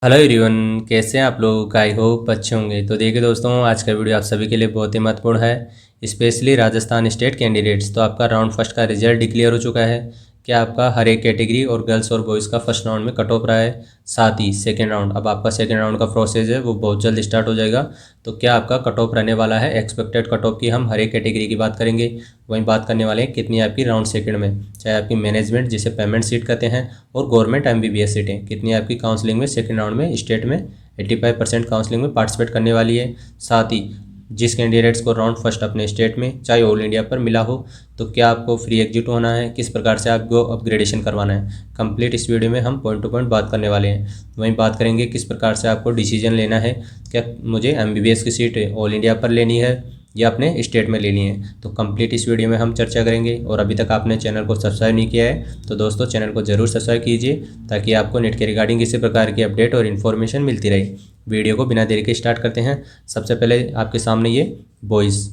Hello everyone, कैसे हैं आप लोग। आई होप अच्छे होंगे। तो देखिए दोस्तों, आज का वीडियो आप सभी के लिए बहुत ही महत्वपूर्ण है, स्पेशली राजस्थान स्टेट कैंडिडेट्स। तो आपका राउंड फर्स्ट का रिजल्ट डिक्लेयर हो चुका है। क्या आपका हर एक कैटेगरी और गर्ल्स और बॉयज़ का फर्स्ट राउंड में कट ऑफ रहा है। साथ ही सेकेंड राउंड, अब आपका सेकेंड राउंड का प्रोसेस है वो बहुत जल्द स्टार्ट हो जाएगा। तो क्या आपका कट ऑफ रहने वाला है, एक्सपेक्टेड कट ऑफ की हम हर एक कैटेगरी की बात करेंगे। वहीं बात करने वाले हैं कितनी आपकी राउंड सेकंड में, चाहे आपकी मैनेजमेंट जिसे पेमेंट सीट कहते हैं और गवर्नमेंट एमबीबीएस सीटें, कितनी आपकी काउंसलिंग में सेकंड राउंड में स्टेट में 85% काउंसलिंग में पार्टिसिपेट करने वाली है। साथ ही जिस कैंडिडेट्स को राउंड फर्स्ट अपने स्टेट में चाहे ऑल इंडिया पर मिला हो, तो क्या आपको फ्री एग्जिट होना है, किस प्रकार से आपको अपग्रेडेशन करवाना है, कंप्लीट इस वीडियो में हम पॉइंट टू पॉइंट बात करने वाले हैं। वहीं बात करेंगे किस प्रकार से आपको डिसीजन लेना है, क्या मुझे एमबीबीएस की सीट ऑल इंडिया पर लेनी है या अपने स्टेट में लेनी है। तो कंप्लीट इस वीडियो में हम चर्चा करेंगे। और अभी तक आपने चैनल को सब्सक्राइब नहीं किया है तो दोस्तों चैनल को ज़रूर सब्सक्राइब कीजिए, ताकि आपको नेट के रिगार्डिंग किसी प्रकार की अपडेट और इन्फॉर्मेशन मिलती रहे। वीडियो को बिना देरी के स्टार्ट करते हैं। सबसे पहले आपके सामने ये बॉयज़,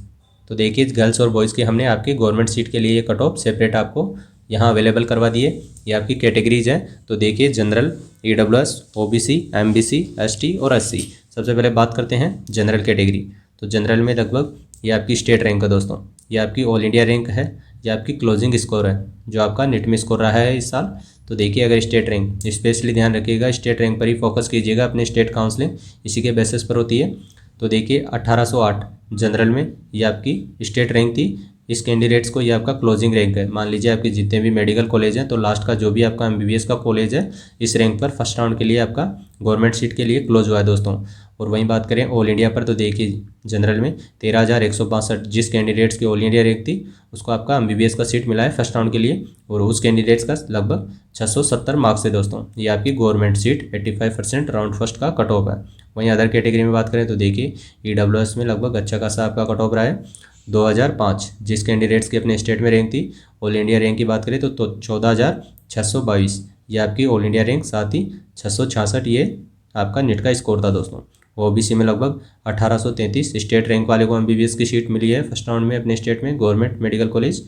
तो देखिए गर्ल्स और बॉयज़ की हमने आपकी गवर्नमेंट सीट के लिए ये कट ऑफ सेपरेट आपको यहाँ अवेलेबल करवा दिए। ये आपकी कैटेगरीज हैं। तो देखिए general, EWS, OBC, MBC, ST और एससी। सबसे पहले बात करते हैं जनरल कैटेगरी। तो जनरल में लगभग ये आपकी स्टेट रैंक है दोस्तों, ये आपकी ऑल इंडिया रैंक है, ये आपकी क्लोजिंग स्कोर है जो आपका नेट में स्कोर रहा है इस साल। तो देखिए अगर स्टेट रैंक, स्पेशली ध्यान रखिएगा, स्टेट रैंक पर ही फोकस कीजिएगा, अपने स्टेट काउंसलिंग इसी के बेसिस पर होती है। तो देखिए 1808 जनरल में ये आपकी स्टेट रैंक थी। इस कैंडिडेट्स को ये आपका क्लोजिंग रैंक है। मान लीजिए आपके जितने भी मेडिकल कॉलेज हैं, तो लास्ट का जो भी आपका एमबीबीएस का कॉलेज है इस रैंक पर फर्स्ट राउंड के लिए आपका गवर्नमेंट सीट के लिए क्लोज हुआ है दोस्तों। और वहीं बात करें ऑल इंडिया पर, तो देखिए जनरल में 13,162 जिस कैंडिडेट्स की ऑल इंडिया रैंक थी उसको आपका एमबीबीएस का सीट मिला है फर्स्ट राउंड के लिए, और उस कैंडिडेट्स का लगभग 670 मार्क्स है दोस्तों। ये आपकी गवर्नमेंट सीट 85% राउंड फर्स्ट का कट ऑफ है। वहीं अदर कैटेगरी में बात करें तो देखिए ईडब्ल्यूएस में लगभग अच्छा खासा आपका कट ऑफ रहा है 2005 जिस कैंडिडेट्स की अपने स्टेट में रैंक थी। ऑल इंडिया रैंक की बात करें तो 14,622 ये आपकी ऑल इंडिया रैंक। साथ ही 666 ये आपका नेट का स्कोर था दोस्तों। ओबीसी में लगभग 1833 स्टेट रैंक वाले को एमबीबीएस की सीट मिली है फर्स्ट राउंड में अपने स्टेट में गवर्नमेंट मेडिकल कॉलेज।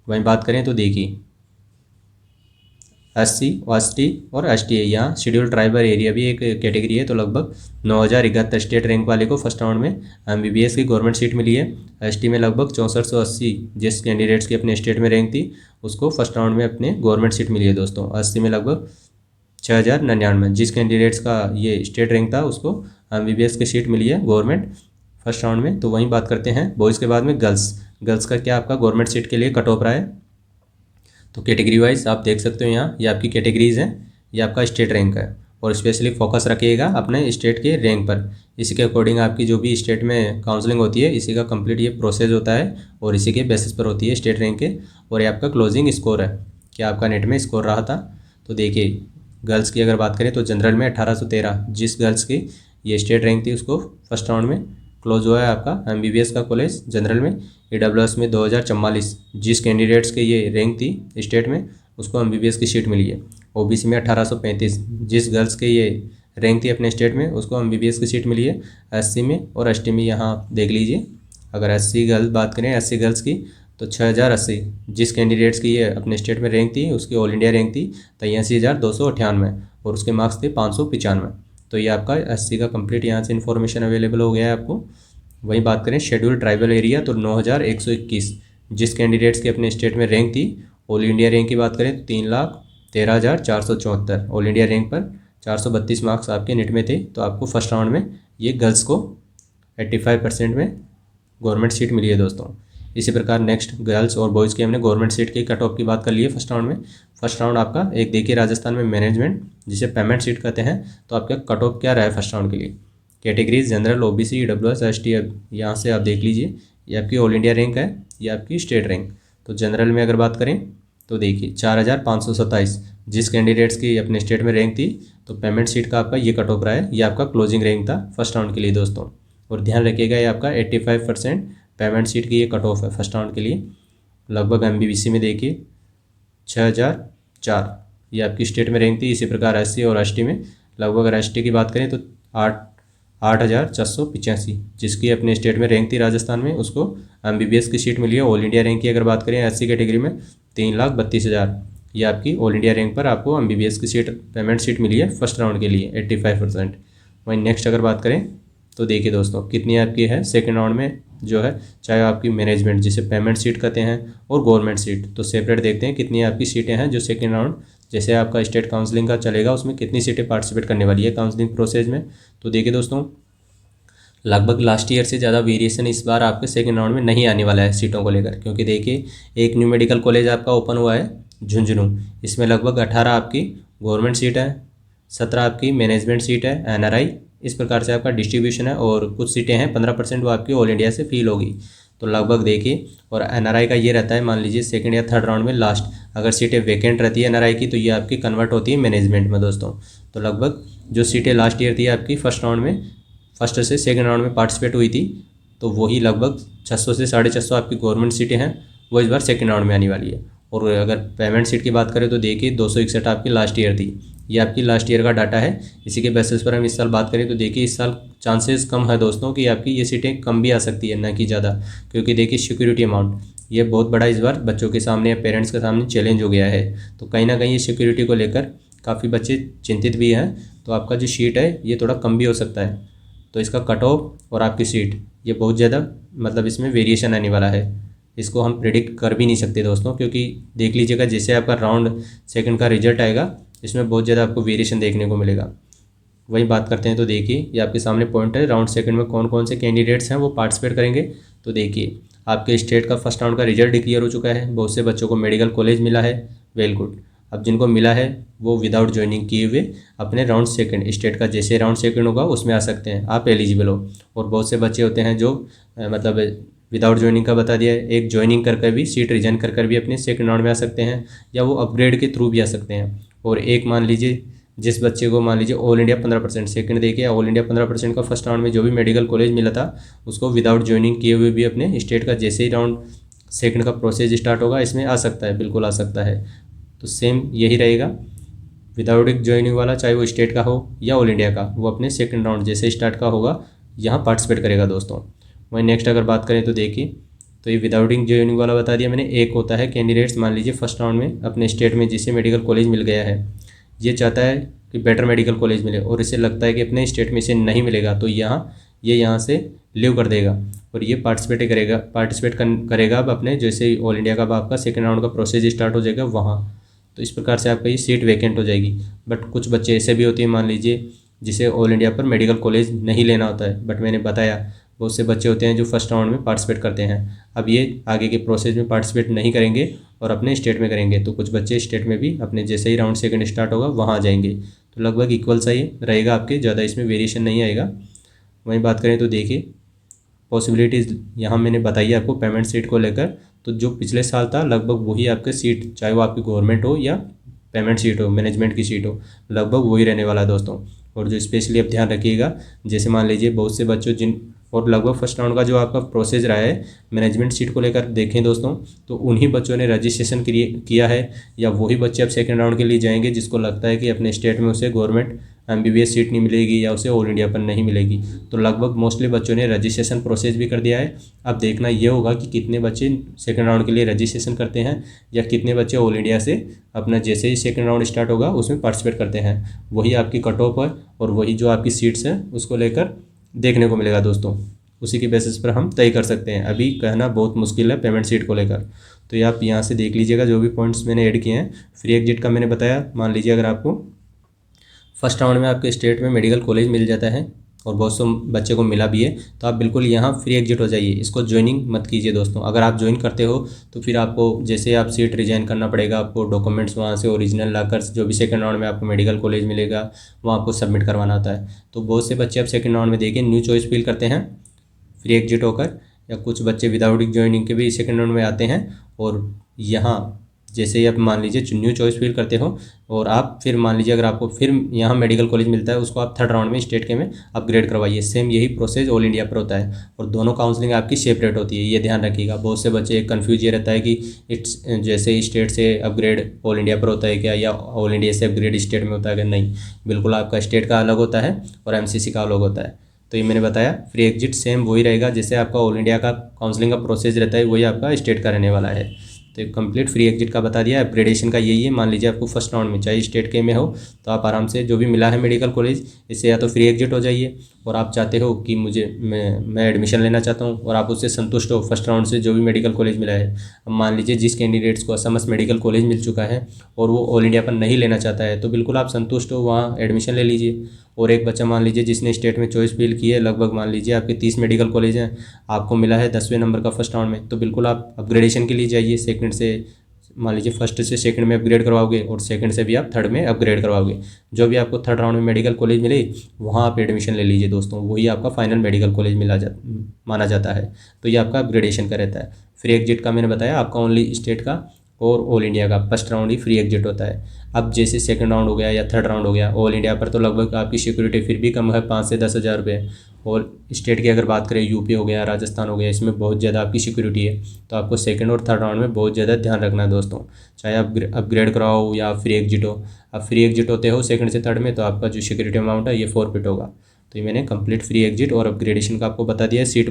वहीं बात करें तो देखिए एससी, एसटी और एसटी है, यहाँ शेड्यूल ट्राइबल एरिया भी एक कैटेगरी है। तो लगभग 9,071 स्टेट रैंक वाले को फर्स्ट राउंड में एमबीबीएस की गवर्नमेंट सीट मिली है। एसटी में लगभग 6480 जिस कैंडिडेट्स की अपने स्टेट में रैंक थी उसको फर्स्ट राउंड में अपने गवर्नमेंट सीट मिली है दोस्तों। एससी में लगभग 6,099 जिस कैंडिडेट्स का ये स्टेट रैंक था उसको एमबीबीएस की सीट मिली है गवर्नमेंट फर्स्ट राउंड में। तो वहीं बात करते हैं बॉयज़ के बाद में गर्ल्स का क्या आपका गवर्नमेंट सीट के लिए कट ऑफ रहा है। तो कैटेगरी वाइज आप देख सकते हो, यहाँ ये आपकी कैटेगरीज हैं, ये आपका स्टेट रैंक है। और स्पेशली फोकस रखिएगा अपने स्टेट के रैंक पर। इसी के अकॉर्डिंग आपकी जो भी स्टेट में काउंसलिंग होती है इसी का कंप्लीट ये प्रोसेस होता है और इसी के बेसिस पर होती है स्टेट रैंक के। और ये आपका क्लोजिंग स्कोर है, क्या आपका नेट में स्कोर रहा था। तो देखिए गर्ल्स की अगर बात करें तो जनरल में 1813 जिस गर्ल्स की ये स्टेट रैंक थी उसको फर्स्ट राउंड में क्लोज हुआ है आपका एमबीबीएस का कॉलेज जनरल में। ईडब्ल्यूएस में 2044 जिस कैंडिडेट्स के ये रैंक थी स्टेट में उसको एमबीबीएस की सीट मिली है। ओबीसी में 1835 जिस गर्ल्स के ये रैंक थी अपने स्टेट में उसको एमबीबीएस की सीट मिली है। एससी में और एसटी में यहाँ आप देख लीजिए, अगर एससी गर्ल्स बात करें एससी गर्ल्स की तो 6,080 जिस कैंडिडेट्स की ये अपने स्टेट में रैंक थी उसकी ऑल इंडिया रैंक थी 83,298 और उसके मार्क्स थे 595। तो ये आपका एससी का कंप्लीट यहाँ से इन्फॉर्मेशन अवेलेबल हो गया है आपको। वहीं बात करें शेड्यूल ट्राइबल एरिया तो 9,121 जिस कैंडिडेट्स के अपने स्टेट में रैंक थी। ऑल इंडिया रैंक की बात करें तो 3,13,474 ऑल इंडिया रैंक पर 432 मार्क्स आपके नेट में थे। तो आपको फर्स्ट राउंड में ये गर्ल्स को 85% में गवर्नमेंट सीट मिली है दोस्तों। इसी प्रकार नेक्स्ट गर्ल्स और बॉयज़ की हमने गवर्नमेंट सीट की कट ऑफ की बात कर ली है फर्स्ट राउंड में। फर्स्ट राउंड आपका एक देखिए राजस्थान में मैनेजमेंट जिसे पेमेंट सीट कहते हैं, तो आपका कट ऑफ क्या रहा है फर्स्ट राउंड के लिए। Categories general, OBC, EWS, ST, यहाँ से आप देख लीजिए ये आपकी ऑल इंडिया रैंक है, ये आपकी स्टेट रैंक। तो जनरल में अगर बात करें तो देखिए 4,527 जिस कैंडिडेट्स की अपने स्टेट में रैंक थी तो पेमेंट सीट का आपका ये कट ऑफ रहा है, ये आपका क्लोजिंग रैंक था फर्स्ट राउंड के लिए दोस्तों। और ध्यान रखिएगा ये आपका 85% पेमेंट सीट की ये कट ऑफ है फर्स्ट राउंड के लिए। लगभग एमबीबीसी में देखिए 6,004 ये आपकी स्टेट में रैंक थी। इसी प्रकार एससी और एसटी में लगभग अगर एसटी की बात करें तो 8,485 जिसकी अपने स्टेट में रैंक थी राजस्थान में उसको एमबीबीएस की सीट मिली है। ऑल इंडिया रैंक की अगर बात करें एससी कैटेगरी में 3,32,000 ये आपकी ऑल इंडिया रैंक पर आपको MBBS की सीट पेमेंट सीट मिली है फर्स्ट राउंड के लिए 85%। वहीं नेक्स्ट अगर बात करें तो देखिए दोस्तों कितनी आपकी है सेकेंड राउंड में जो है, चाहे आपकी मैनेजमेंट जिसे पेमेंट सीट कहते हैं और गवर्नमेंट सीट, तो सेपरेट देखते हैं कितनी आपकी सीटें हैं जो सेकेंड राउंड जैसे आपका स्टेट काउंसलिंग का चलेगा उसमें कितनी सीटें पार्टिसिपेट करने वाली है काउंसलिंग प्रोसेस में। तो देखिए दोस्तों लगभग लास्ट ईयर से ज़्यादा वेरिएशन इस बार आपके सेकेंड राउंड में नहीं आने वाला है सीटों को लेकर, क्योंकि देखिए एक न्यू मेडिकल कॉलेज आपका ओपन हुआ है झुंझुनू, इसमें लगभग 18 आपकी गवर्नमेंट सीट है, 17 आपकी मैनेजमेंट सीट है NRI, इस प्रकार से आपका डिस्ट्रीब्यूशन है। और कुछ सीटें हैं 15% वो आपकी ऑल इंडिया से फील होगी। तो लगभग देखिए, और NRI का ये रहता है, मान लीजिए सेकंड या थर्ड राउंड में लास्ट अगर सीटें वैकेंट रहती है NRI की तो ये आपकी कन्वर्ट होती है मैनेजमेंट में दोस्तों। तो लगभग जो सीटें लास्ट ईयर थी आपकी फर्स्ट राउंड में, फर्स्ट से सेकंड राउंड में पार्टिसिपेट हुई थी, तो वही लगभग 600 से 650 आपकी गवर्नमेंट सीटें हैं वो इस बार सेकंड राउंड में आने वाली है। और अगर पेमेंट सीट की बात करें तो देखिए 261 आपकी लास्ट ईयर थी, ये आपकी लास्ट ईयर का डाटा है। इसी के बेसिस पर हम इस साल बात करें तो देखिए इस साल चांसेस कम है दोस्तों कि आपकी ये सीटें कम भी आ सकती है, ना कि ज़्यादा, क्योंकि देखिए सिक्योरिटी अमाउंट ये बहुत बड़ा इस बार बच्चों के सामने या पेरेंट्स के सामने चैलेंज हो गया है। तो कहीं ना कहीं ये सिक्योरिटी को लेकर काफ़ी बच्चे चिंतित भी हैं, तो आपका जो सीट है ये थोड़ा कम भी हो सकता है। तो इसका कट ऑफ और आपकी सीट ये बहुत ज़्यादा मतलब इसमें वेरिएशन आने वाला है, इसको हम प्रेडिक्ट कर भी नहीं सकते दोस्तों, क्योंकि देख लीजिएगा जैसे आपका राउंड सेकंड का रिजल्ट आएगा इसमें बहुत ज़्यादा आपको वेरिएशन देखने को मिलेगा। वही बात करते हैं तो देखिए ये आपके सामने पॉइंट है, राउंड सेकंड में कौन कौन से कैंडिडेट्स हैं वो पार्टिसिपेट करेंगे। तो देखिए आपके स्टेट का फर्स्ट राउंड का रिजल्ट डिक्लेयर हो चुका है, बहुत से बच्चों को मेडिकल कॉलेज मिला है, वेल गुड। अब जिनको मिला है वो विदाउट ज्वाइनिंग किए हुए अपने राउंड सेकंड स्टेट का जैसे राउंड सेकंड होगा उसमें आ सकते हैं, आप एलिजिबल हो। और बहुत से बच्चे होते हैं जो मतलब विदाउट ज्वाइनिंग का बता दिया है, एक ज्वाइनिंग कर भी सीट रिजाइन कर भी अपने सेकंड राउंड में आ सकते हैं, या वो अपग्रेड के थ्रू भी आ सकते हैं। और एक मान लीजिए जिस बच्चे को मान लीजिए ऑल इंडिया 15% सेकंड देखिए ऑल इंडिया 15% का फर्स्ट राउंड में जो भी मेडिकल कॉलेज मिला था उसको विदाउट ज्वाइनिंग किए हुए भी अपने स्टेट का जैसे ही राउंड सेकंड का प्रोसेस स्टार्ट होगा इसमें आ सकता है, बिल्कुल आ सकता है। तो सेम यही रहेगा, विदाउट एक ज्वाइनिंग वाला चाहे वो स्टेट का हो या ऑल इंडिया का, वो अपने सेकंड राउंड जैसे स्टार्ट का होगा यहाँ पार्टिसिपेट करेगा दोस्तों। वहीं नेक्स्ट अगर बात करें तो देखिए, तो ये विदाउट ज्वाइनिंग वाला बता दिया मैंने। एक होता है कैंडिडेट्स मान लीजिए फर्स्ट राउंड में अपने स्टेट में जिसे मेडिकल कॉलेज मिल गया है, ये चाहता है कि बेटर मेडिकल कॉलेज मिले और इसे लगता है कि अपने स्टेट में इसे नहीं मिलेगा, तो यहाँ से लीव कर देगा और ये पार्टिसिपेट करेगा अब अपने जैसे ऑल इंडिया का आपका सेकेंड राउंड का प्रोसेस स्टार्ट हो जाएगा वहाँ। तो इस प्रकार से आपका ये सीट वैकेंट हो जाएगी। बट कुछ बच्चे ऐसे भी होते हैं मान लीजिए जिसे ऑल इंडिया पर मेडिकल कॉलेज नहीं लेना होता है, बट मैंने बताया बहुत से बच्चे होते हैं जो फर्स्ट राउंड में पार्टिसिपेट करते हैं, अब ये आगे के प्रोसेस में पार्टिसिपेट नहीं करेंगे और अपने स्टेट में करेंगे। तो कुछ बच्चे स्टेट में भी अपने जैसे ही राउंड सेकंड स्टार्ट होगा वहाँ आ जाएंगे। तो लगभग इक्वल सा ही रहेगा आपके, ज़्यादा इसमें वेरिएशन नहीं आएगा। वहीं बात करें तो देखिए पॉसिबिलिटीज़ यहाँ मैंने बताई आपको पेमेंट सीट को लेकर, तो जो पिछले साल था लगभग वही आपके सीट, चाहे वो आपकी गवर्नमेंट हो या पेमेंट सीट हो, मैनेजमेंट की सीट हो, लगभग वही रहने वाला है दोस्तों। और जो स्पेशली आप ध्यान रखिएगा, जैसे मान लीजिए बहुत से बच्चों और लगभग फर्स्ट राउंड का जो आपका प्रोसेस रहा है मैनेजमेंट सीट को लेकर देखें दोस्तों, तो उन्हीं बच्चों ने रजिस्ट्रेशन किया है, या वही बच्चे अब सेकंड राउंड के लिए जाएंगे जिसको लगता है कि अपने स्टेट में उसे गवर्नमेंट MBBS सीट नहीं मिलेगी या उसे ऑल इंडिया पर नहीं मिलेगी। तो लगभग मोस्टली बच्चों ने रजिस्ट्रेशन प्रोसेस भी कर दिया है। अब देखना ये होगा कि कितने बच्चे सेकंड राउंड के लिए रजिस्ट्रेशन करते हैं या कितने बच्चे ऑल इंडिया से अपना जैसे ही सेकंड राउंड स्टार्ट होगा उसमें पार्टिसिपेट करते हैं। वही आपकी कट ऑफ है और वही जो आपकी सीट्स हैं उसको लेकर देखने को मिलेगा दोस्तों, उसी के बेसिस पर हम तय कर सकते हैं। अभी कहना बहुत मुश्किल है पेमेंट सीट को लेकर। तो ये आप यहाँ से देख लीजिएगा जो भी पॉइंट्स मैंने ऐड किए हैं। फ्री एग्जिट का मैंने बताया, मान लीजिए अगर आपको फर्स्ट राउंड में आपके स्टेट में मेडिकल कॉलेज मिल जाता है और बहुत से बच्चे को मिला भी है, तो आप बिल्कुल यहाँ फ्री एग्जिट हो जाइए, इसको ज्वाइनिंग मत कीजिए दोस्तों। अगर आप ज्वाइन करते हो तो फिर आपको जैसे आप सीट रिजाइन करना पड़ेगा, आपको डॉक्यूमेंट्स वहाँ से ओरिजिनल लाकर जो भी सेकंड राउंड में आपको मेडिकल कॉलेज मिलेगा वहाँ आपको सबमिट करवाना होता है। तो बहुत से बच्चे अब सेकंड राउंड में देखिए न्यू चॉइस फिल करते हैं फ्री एग्जिट होकर, या कुछ बच्चे विदाउट ज्वाइनिंग के भी सेकंड राउंड में आते हैं। और यहाँ जैसे ही आप मान लीजिए न्यू चॉइस फिल करते हो और आप फिर मान लीजिए अगर आपको फिर यहाँ मेडिकल कॉलेज मिलता है उसको आप थर्ड राउंड में स्टेट के में अपग्रेड करवाइए। सेम यही प्रोसेस ऑल इंडिया पर होता है और दोनों काउंसलिंग आपकी सेपरेट होती है, ये ध्यान रखिएगा। बहुत से बच्चे कन्फ्यूज ये रहता है कि इट्स जैसे स्टेट से अपग्रेड ऑल इंडिया पर होता है क्या, या ऑल इंडिया से अपग्रेड स्टेट में होता है क्या। नहीं, बिल्कुल आपका स्टेट का अलग होता है और MCC का अलग होता है। तो ये मैंने बताया फ्री एग्जिट सेम वही रहेगा, जैसे आपका ऑल इंडिया का काउंसलिंग का प्रोसेस रहता है वही आपका स्टेट का रहने वाला है। तो कंप्लीट फ्री एग्जिट का बता दिया। अपग्रेडेशन का यही है, मान लीजिए आपको फर्स्ट राउंड में चाहे स्टेट के में हो तो आप आराम से जो भी मिला है मेडिकल कॉलेज, इससे या तो फ्री एग्जिट हो जाइए, और आप चाहते हो कि मैं एडमिशन लेना चाहता हूँ और आप उससे संतुष्ट हो फर्स्ट राउंड से जो भी मेडिकल कॉलेज मिला है। अब मान लीजिए जिस कैंडिडेट्स को असमस मेडिकल कॉलेज मिल चुका है और वो ऑल इंडिया पर नहीं लेना चाहता है, तो बिल्कुल आप संतुष्ट हो, वहाँ एडमिशन ले लीजिए। और एक बच्चा मान लीजिए जिसने स्टेट में चॉइस फिल की है, लगभग मान लीजिए आपके 30 मेडिकल कॉलेज हैं, आपको मिला है 10वें नंबर का फर्स्ट राउंड में, तो बिल्कुल आप अपग्रेडेशन के लिए जाइए। सेकंड से मान लीजिए फर्स्ट से सेकंड में अपग्रेड करवाओगे और सेकंड से भी आप थर्ड में अपग्रेड करवाओगे। जो भी आपको थर्ड राउंड में मेडिकल कॉलेज मिले वहाँ आप एडमिशन ले लीजिए दोस्तों, वही आपका फाइनल मेडिकल कॉलेज माना जाता है। तो ये आपका अपग्रेडेशन का रहता है। फ्री एग्जिट का मैंने बताया आपका ओनली स्टेट का और ऑल इंडिया का फर्स्ट राउंड ही फ्री एग्जिट होता है। अब जैसे सेकंड राउंड हो गया या थर्ड राउंड हो गया, ऑल इंडिया पर तो लगभग आपकी सिक्योरिटी फिर भी कम है, 5 से 10 हज़ार रुपये। और स्टेट की अगर बात करें, यूपी हो गया, राजस्थान हो गया, इसमें बहुत ज़्यादा आपकी सिक्योरिटी है। तो आपको सेकंड और थर्ड राउंड में बहुत ज़्यादा ध्यान रखना है दोस्तों, चाहे आप अपग्रेड कराओ या फ्री एग्जिट हो। अब फ्री एग्जिट होते हो सेकंड से थर्ड में, तो आपका जो सिक्योरिटी अमाउंट है ये फॉरफिट होगा। तो ये मैंने कंप्लीट फ्री एग्जिट और अपग्रेडेशन का आपको बता दिया है। सीट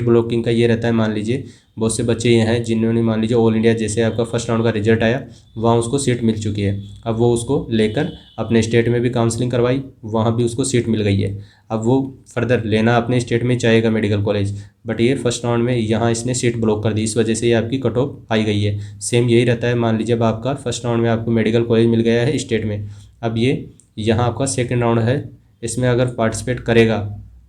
ब्लॉकिंग का ये रहता है, मान लीजिए बहुत से बच्चे ये हैं जिन्होंने मान लीजिए ऑल इंडिया जैसे आपका फर्स्ट राउंड का रिजल्ट आया, वहाँ उसको सीट मिल चुकी है। अब वो उसको लेकर अपने स्टेट में भी काउंसलिंग करवाई, वहाँ भी उसको सीट मिल गई है। अब वो फर्दर लेना अपने स्टेट में चाहेगा मेडिकल कॉलेज, बट ये फर्स्ट राउंड में यहाँ इसने सीट ब्लॉक कर दी, इस वजह से ये आपकी कट ऑफ आई गई है। सेम यही रहता है, मान लीजिए अब आपका फर्स्ट राउंड में आपको मेडिकल कॉलेज मिल गया है स्टेट में, अब ये यहाँ आपका सेकेंड राउंड है, इसमें अगर पार्टिसिपेट करेगा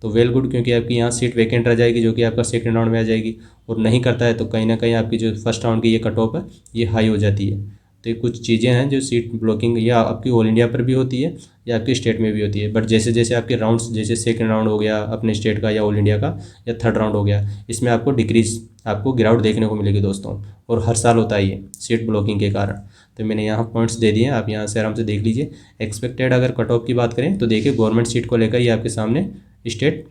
तो वेल गुड, क्योंकि आपकी यहाँ सीट वैकेंट रह जाएगी जो कि आपका सेकंड राउंड में आ जाएगी। और नहीं करता है तो कहीं ना कहीं आपकी जो फर्स्ट राउंड की ये कट ऑफ है ये हाई हो जाती है। तो ये कुछ चीज़ें हैं जो सीट ब्लॉकिंग या आपकी ऑल इंडिया पर भी होती है या आपकी स्टेट में भी होती है। बट जैसे जैसे आपके राउंड्स, जैसे सेकंड राउंड हो गया अपने स्टेट का या ऑल इंडिया का, या थर्ड राउंड हो गया, इसमें आपको आपको गिरावट देखने को मिलेगी दोस्तों। और हर साल होता है ये सीट ब्लॉकिंग के कारण। तो मैंने यहाँ पॉइंट्स दे दिए हैं, आप यहाँ से आराम से देख लीजिए। एक्सपेक्टेड अगर कट ऑफ की बात करें तो देखिए गवर्नमेंट सीट को लेकर ये आपके सामने स्टेट,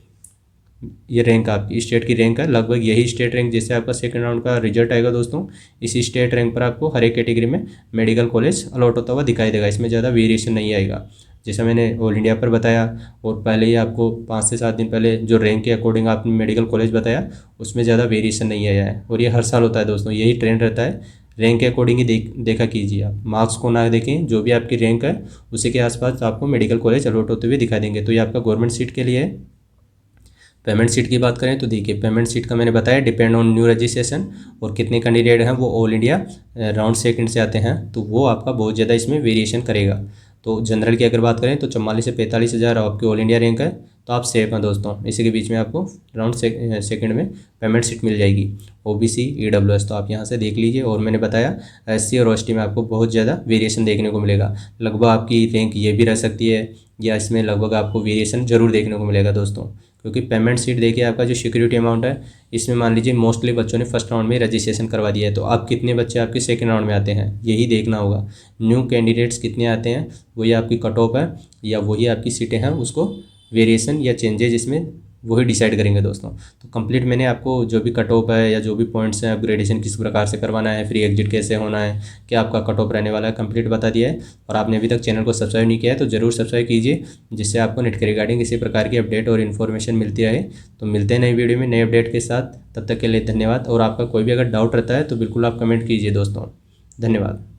ये रैंक आपकी स्टेट की रैंक है, लगभग यही स्टेट रैंक जैसे आपका सेकंड राउंड का रिजल्ट आएगा दोस्तों, इसी स्टेट रैंक पर आपको हर एक कैटेगरी में मेडिकल कॉलेज अलॉट होता हुआ दिखाई देगा। इसमें ज़्यादा वेरिएशन नहीं आएगा, जैसा मैंने ऑल इंडिया पर बताया। और पहले ही आपको 5 से 7 दिन पहले जो रैंक के अकॉर्डिंग आपने मेडिकल कॉलेज बताया, उसमें ज़्यादा वेरिएशन नहीं आया है। और ये हर साल होता है दोस्तों, यही ट्रेंड रहता है। रैंक के अकॉर्डिंग ही देखा कीजिए, आप मार्क्स को ना देखें, जो भी आपकी रैंक है उसी के आसपास आपको मेडिकल कॉलेज अलॉट होते हुए दिखाई देंगे। तो ये आपका गवर्नमेंट सीट के लिए है। पेमेंट सीट की बात करें तो देखिए पेमेंट सीट का मैंने बताया डिपेंड ऑन न्यू रजिस्ट्रेशन, और कितने कैंडिडेट हैं वो ऑल इंडिया राउंड सेकंड से आते हैं, तो वो आपका बहुत ज़्यादा इसमें वेरिएशन करेगा। तो जनरल की अगर बात करें तो 44 से 45 हज़ार आपकी ऑल इंडिया रैंक है, तो आप सेफ हैं दोस्तों। इसी के बीच में आपको राउंड सेकंड में पेमेंट सीट मिल जाएगी। ओबीसी ईडब्ल्यूएस तो आप यहाँ से देख लीजिए। और मैंने बताया एससी और एसटी में आपको बहुत ज़्यादा वेरिएशन देखने को मिलेगा, लगभग आपकी रैंक ये भी रह सकती है, या इसमें लगभग आपको वेरिएशन ज़रूर देखने को मिलेगा दोस्तों। क्योंकि पेमेंट सीट देखिए आपका जो सिक्योरिटी अमाउंट है, इसमें मान लीजिए मोस्टली बच्चों ने फर्स्ट राउंड में रजिस्ट्रेशन करवा दिया है, तो अब कितने बच्चे आपके सेकंड राउंड में आते हैं यही देखना होगा। न्यू कैंडिडेट्स कितने आते हैं वही आपकी कट ऑफ है या वही आपकी सीटें हैं, उसको वेरिएशन या चेंजेज इसमें वही डिसाइड करेंगे दोस्तों। तो कंप्लीट मैंने आपको जो भी कट ऑफ है या जो भी पॉइंट्स हैं, अपग्रेडेशन किस प्रकार से करवाना है, फ्री एग्जिट कैसे होना है, क्या आपका कट ऑफ रहने वाला है, कंप्लीट बता दिया है। और आपने अभी तक चैनल को सब्सक्राइब नहीं किया है तो ज़रूर सब्सक्राइब कीजिए, जिससे आपको नेट के रिगार्डिंग इसी प्रकार की अपडेट और इन्फॉर्मेशन मिलती रहे। तो मिलते हैं नई वीडियो में नए अपडेट के साथ, तब तक के लिए धन्यवाद। और आपका कोई भी अगर डाउट रहता है तो बिल्कुल आप कमेंट कीजिए दोस्तों। धन्यवाद।